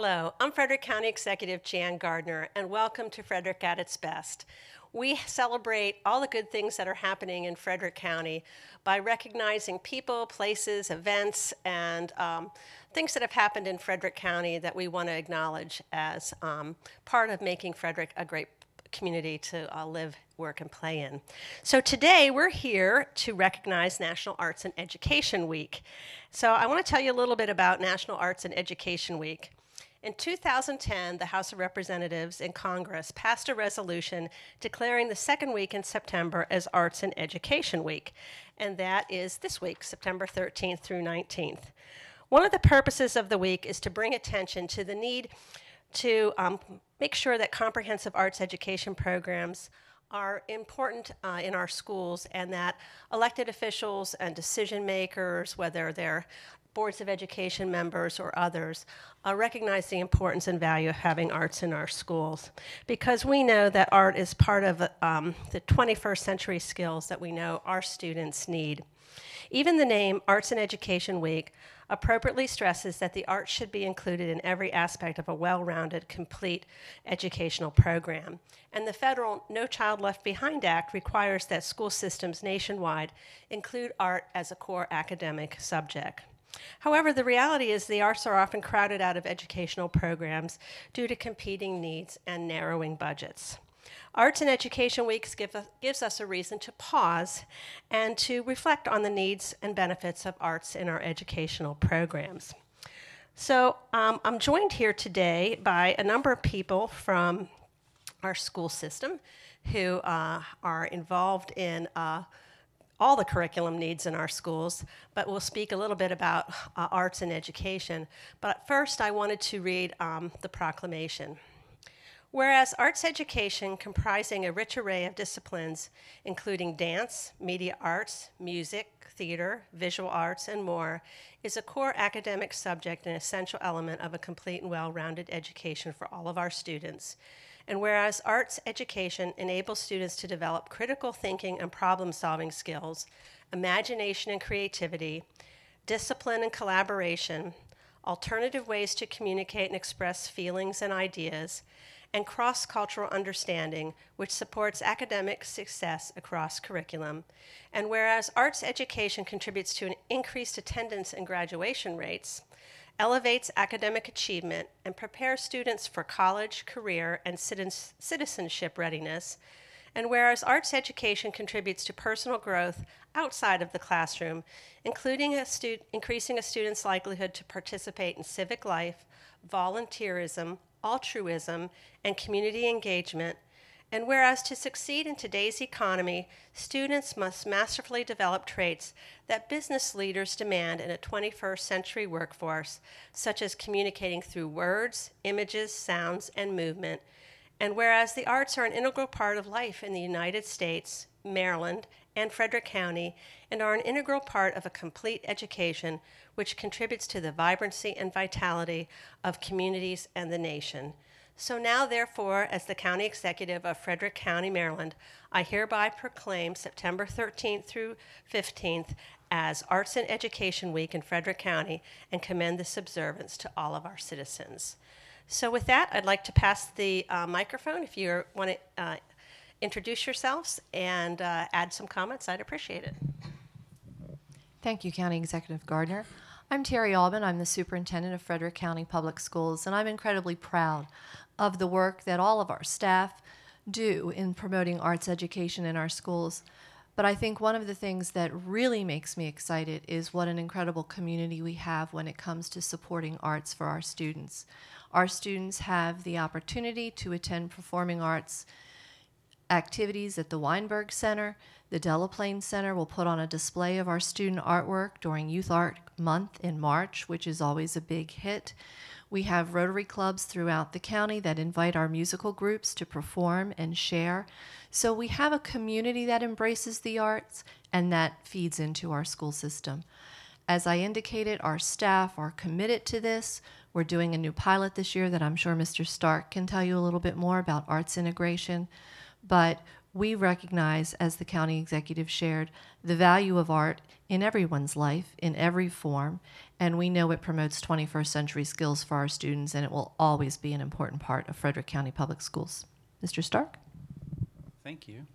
Hello, I'm Frederick County Executive Jan Gardner, and welcome to Frederick at its best. We celebrate all the good things that are happening in Frederick County by recognizing people, places, events, and things that have happened in Frederick County that we want to acknowledge as part of making Frederick a great community to live, work, and play in. So today we're here to recognize National Arts and Education Week. So I want to tell you a little bit about National Arts and Education Week. In 2010, the House of Representatives in Congress passed a resolution declaring the second week in September as Arts and Education Week, and that is this week, September 13th through 19th. One of the purposes of the week is to bring attention to the need to make sure that comprehensive arts education programs are important in our schools, and that elected officials and decision makers, whether they're boards of education members or others, recognize the importance and value of having arts in our schools, because we know that art is part of the 21st century skills that we know our students need. Even the name Arts and Education Week appropriately stresses that the arts should be included in every aspect of a well-rounded, complete educational program. And the federal No Child Left Behind Act requires that school systems nationwide include art as a core academic subject. However, the reality is the arts are often crowded out of educational programs due to competing needs and narrowing budgets. Arts and Education Week gives us a reason to pause and to reflect on the needs and benefits of arts in our educational programs. So I'm joined here today by a number of people from our school system who are involved in all the curriculum needs in our schools, but we'll speak a little bit about arts and education. But first, I wanted to read the proclamation. Whereas arts education, comprising a rich array of disciplines, including dance, media arts, music, theater, visual arts, and more, is a core academic subject and essential element of a complete and well-rounded education for all of our students. And whereas arts education enables students to develop critical thinking and problem-solving skills, imagination and creativity, discipline and collaboration, alternative ways to communicate and express feelings and ideas, and cross-cultural understanding, which supports academic success across curriculum. And whereas arts education contributes to an increased attendance and graduation rates, elevates academic achievement, and prepares students for college, career, and citizenship readiness. And whereas arts education contributes to personal growth outside of the classroom, including increasing a student's likelihood to participate in civic life, volunteerism, altruism, and community engagement. And whereas to succeed in today's economy, students must masterfully develop traits that business leaders demand in a 21st century workforce, such as communicating through words, images, sounds, and movement. And whereas the arts are an integral part of life in the United States, Maryland, and Frederick County, and are an integral part of a complete education, which contributes to the vibrancy and vitality of communities and the nation. So now, therefore, as the County Executive of Frederick County, Maryland, I hereby proclaim September 13th through 15th as Arts and Education Week in Frederick County and commend this observance to all of our citizens. So with that, I'd like to pass the microphone. If you want to introduce yourselves and add some comments, I'd appreciate it. Thank you, County Executive Gardner. I'm Terry Alban. I'm the Superintendent of Frederick County Public Schools, and I'm incredibly proud of the work that all of our staff do in promoting arts education in our schools. But I think one of the things that really makes me excited is what an incredible community we have when it comes to supporting arts for our students. Our students have the opportunity to attend performing arts activities at the Weinberg Center. The Delaplane Center will put on a display of our student artwork during Youth Art Month in March, which is always a big hit. We have Rotary clubs throughout the county that invite our musical groups to perform and share. So we have a community that embraces the arts, and that feeds into our school system. As I indicated, our staff are committed to this. We're doing a new pilot this year that I'm sure Mr. Stark can tell you a little bit more about arts integration. But we recognize, as the county executive shared, the value of art in everyone's life, in every form, and we know it promotes 21st century skills for our students, and it will always be an important part of Frederick County Public Schools. Mr. Stark? Thank you.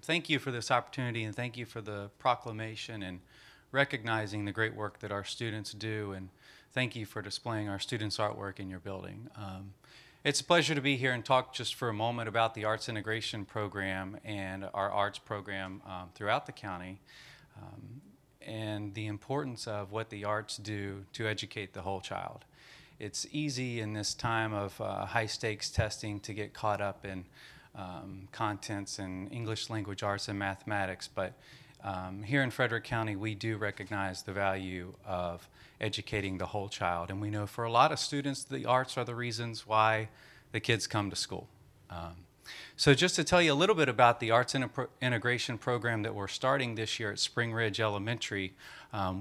Thank you for this opportunity, and thank you for the proclamation and recognizing the great work that our students do, and thank you for displaying our students' artwork in your building. It's a pleasure to be here and talk just for a moment about the Arts Integration Program and our arts program throughout the county, and the importance of what the arts do to educate the whole child. It's easy in this time of high-stakes testing to get caught up in contents in English language arts and mathematics, but here in Frederick County, we do recognize the value of educating the whole child. And we know for a lot of students, the arts are the reasons why the kids come to school. So just to tell you a little bit about the Arts Integration Program that we're starting this year at Spring Ridge Elementary,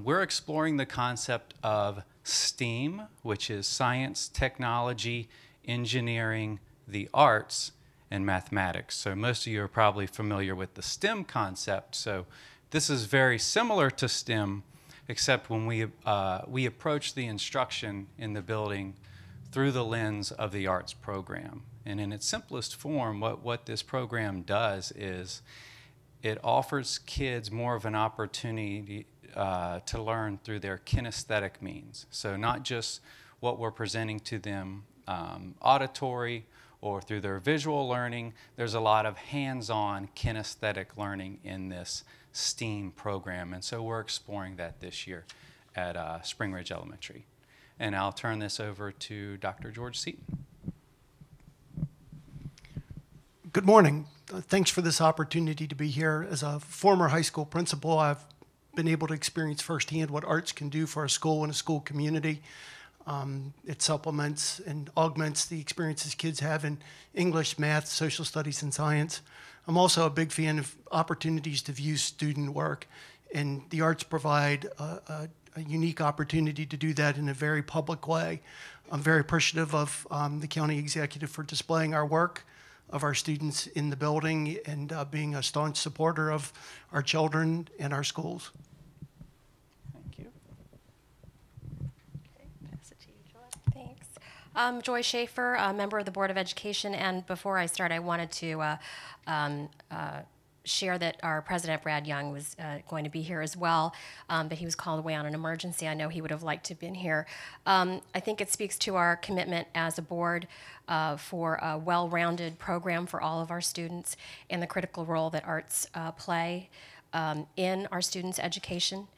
we're exploring the concept of STEAM, which is science, technology, engineering, the arts, and mathematics. So most of you are probably familiar with the STEM concept. So this is very similar to STEM, except when we approach the instruction in the building through the lens of the arts program. And in its simplest form, what this program does is it offers kids more of an opportunity to learn through their kinesthetic means. So not just what we're presenting to them auditory or through their visual learning. There's a lot of hands-on kinesthetic learning in this STEAM program, and so we're exploring that this year at Spring Ridge Elementary. And I'll turn this over to Dr. George Seaton. Good morning. Thanks for this opportunity to be here. As a former high school principal, I've been able to experience firsthand what arts can do for a school and a school community. It supplements and augments the experiences kids have in English, math, social studies, and science. I'm also a big fan of opportunities to view student work, and the arts provide a unique opportunity to do that in a very public way. I'm very appreciative of the county executive for displaying our work of our students in the building and being a staunch supporter of our children and our schools. Thank you. Okay, pass it to you, Joy. Thanks. I'm Joy Schaefer, a member of the Board of Education, and before I start, I wanted to share that our president, Brad Young, was going to be here as well, but he was called away on an emergency. I know he would have liked to have been here. I think it speaks to our commitment as a board for a well-rounded program for all of our students and the critical role that arts play in our students' education.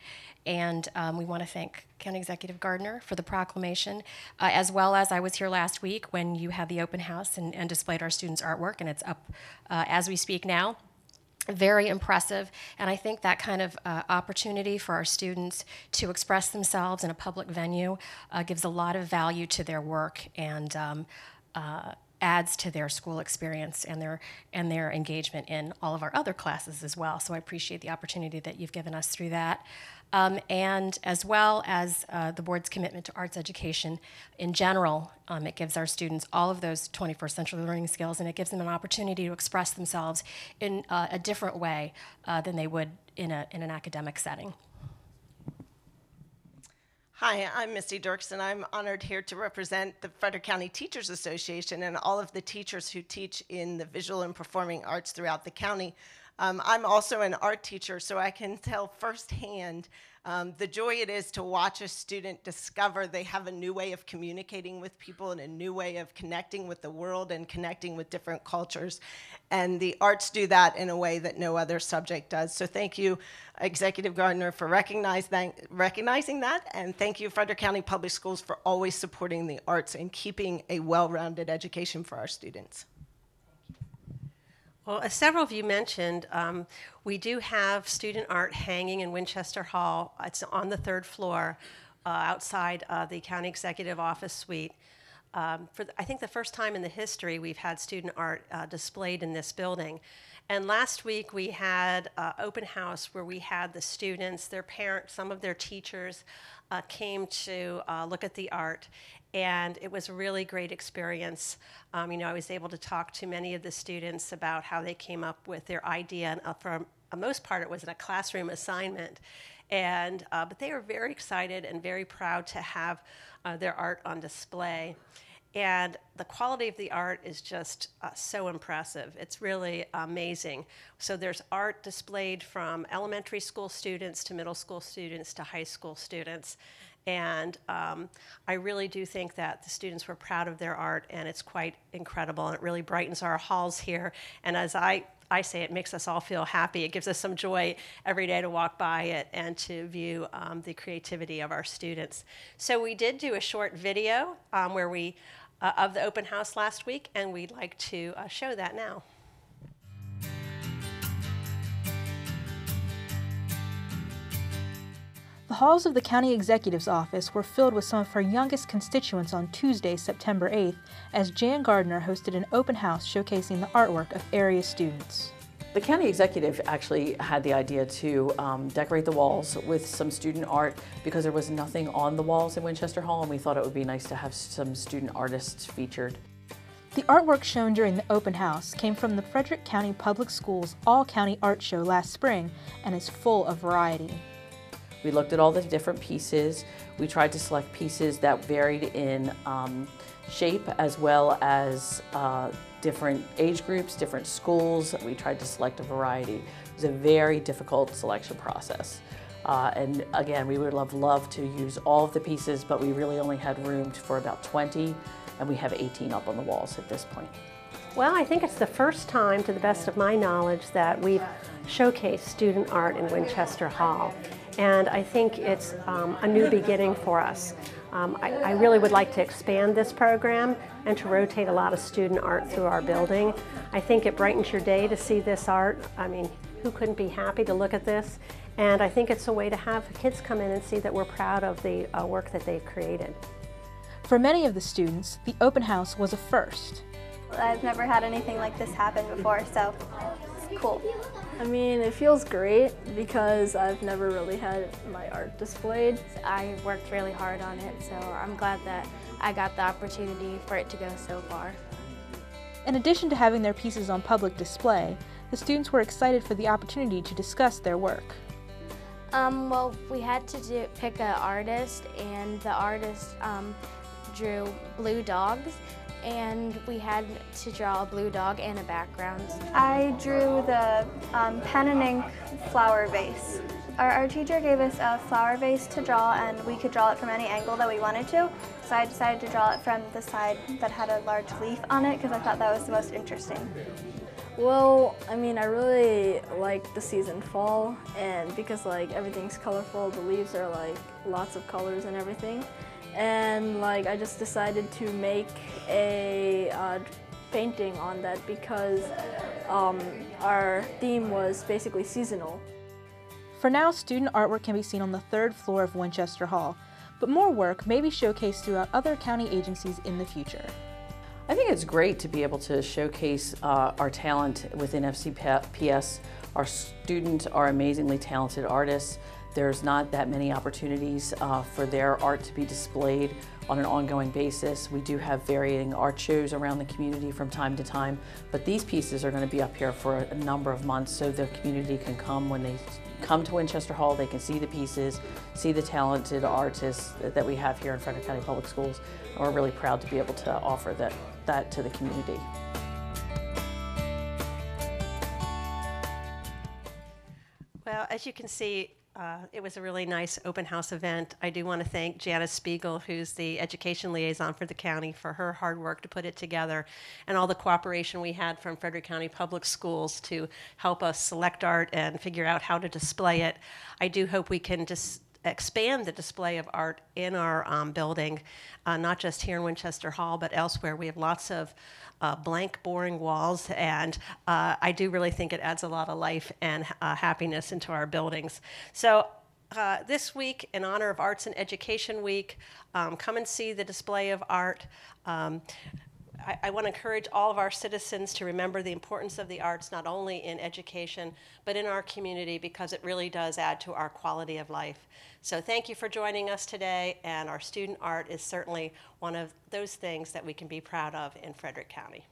And we want to thank County Executive Gardner for the proclamation, as well as I was here last week when you had the open house and displayed our students' artwork, and it's up as we speak now. Very impressive, and I think that kind of opportunity for our students to express themselves in a public venue gives a lot of value to their work and adds to their school experience and their engagement in all of our other classes as well. So I appreciate the opportunity that you've given us through that. And as well as the board's commitment to arts education in general, it gives our students all of those 21st century learning skills, and it gives them an opportunity to express themselves in a different way than they would in an academic setting. Hi, I'm Misty Dirksen. I'm honored here to represent the Frederick County Teachers Association and all of the teachers who teach in the visual and performing arts throughout the county. I'm also an art teacher, so I can tell firsthand the joy it is to watch a student discover they have a new way of communicating with people and a new way of connecting with the world and connecting with different cultures. And the arts do that in a way that no other subject does. So thank you, Executive Gardner, for recognizing that. And thank you, Frederick County Public Schools, for always supporting the arts and keeping a well-rounded education for our students. Well, as several of you mentioned, we do have student art hanging in Winchester Hall. It's on the third floor outside the County Executive Office Suite. I think the first time in the history we've had student art displayed in this building. And last week we had an open house where we had the students, their parents, some of their teachers came to look at the art. And it was a really great experience. I was able to talk to many of the students about how they came up with their idea. And for the most part, it was a classroom assignment. But they were very excited and very proud to have their art on display. And the quality of the art is just so impressive. It's really amazing. So there's art displayed from elementary school students to middle school students to high school students. And I really do think that the students were proud of their art, and it's quite incredible. And it really brightens our halls here. And as I say, it makes us all feel happy. It gives us some joy every day to walk by it and to view the creativity of our students. So we did do a short video where we of the open house last week, and we'd like to show that now. The halls of the County Executive's office were filled with some of her youngest constituents on Tuesday, September 8th, as Jan Gardner hosted an open house showcasing the artwork of area students. The county executive actually had the idea to decorate the walls with some student art because there was nothing on the walls in Winchester Hall, and we thought it would be nice to have some student artists featured. The artwork shown during the open house came from the Frederick County Public Schools All-County Art Show last spring and is full of variety. We looked at all the different pieces. We tried to select pieces that varied in shape as well as different age groups, different schools. We tried to select a variety. It was a very difficult selection process. And again, we would have loved to use all of the pieces, but we really only had room for about 20, and we have 18 up on the walls at this point. Well, I think it's the first time, to the best of my knowledge, that we've showcased student art in Winchester Hall. And I think it's a new beginning for us. I really would like to expand this program and to rotate a lot of student art through our building. I think it brightens your day to see this art. I mean, who couldn't be happy to look at this? And I think it's a way to have kids come in and see that we're proud of the work that they've created. For many of the students, the open house was a first. I've never had anything like this happen before, so it's cool. I mean, it feels great because I've never really had my art displayed. I worked really hard on it, so I'm glad that I got the opportunity for it to go so far. In addition to having their pieces on public display, the students were excited for the opportunity to discuss their work. Well, we had to pick an artist, and the artist drew blue dogs, and we had to draw a blue dog and a background. I drew the pen and ink flower vase. Our teacher gave us a flower vase to draw, and we could draw it from any angle that we wanted to. So I decided to draw it from the side that had a large leaf on it because I thought that was the most interesting. Well, I mean, I really like the season fall, and because like everything's colorful, the leaves are like lots of colors and everything. And like I just decided to make a painting on that because our theme was basically seasonal. For now, student artwork can be seen on the 3rd floor of Winchester Hall, but more work may be showcased throughout other county agencies in the future. I think it's great to be able to showcase our talent within FCPS. Our students are amazingly talented artists. There's not that many opportunities for their art to be displayed on an ongoing basis. We do have varying art shows around the community from time to time, but these pieces are going to be up here for a number of months so the community can come. When they come to Winchester Hall, they can see the pieces, see the talented artists that we have here in Frederick County Public Schools, and we're really proud to be able to offer that to the community. Well, as you can see, it was a really nice open house event. I do want to thank Janice Spiegel, who's the education liaison for the county, for her hard work to put it together, and all the cooperation we had from Frederick County Public Schools to help us select art and figure out how to display it. I do hope we can expand the display of art in our building, not just here in Winchester Hall, but elsewhere. We have lots of blank, boring walls, and I do really think it adds a lot of life and happiness into our buildings. So this week, in honor of Arts and Education Week, come and see the display of art. I want to encourage all of our citizens to remember the importance of the arts, not only in education, but in our community, because it really does add to our quality of life. So thank you for joining us today, and our student art is certainly one of those things that we can be proud of in Frederick County.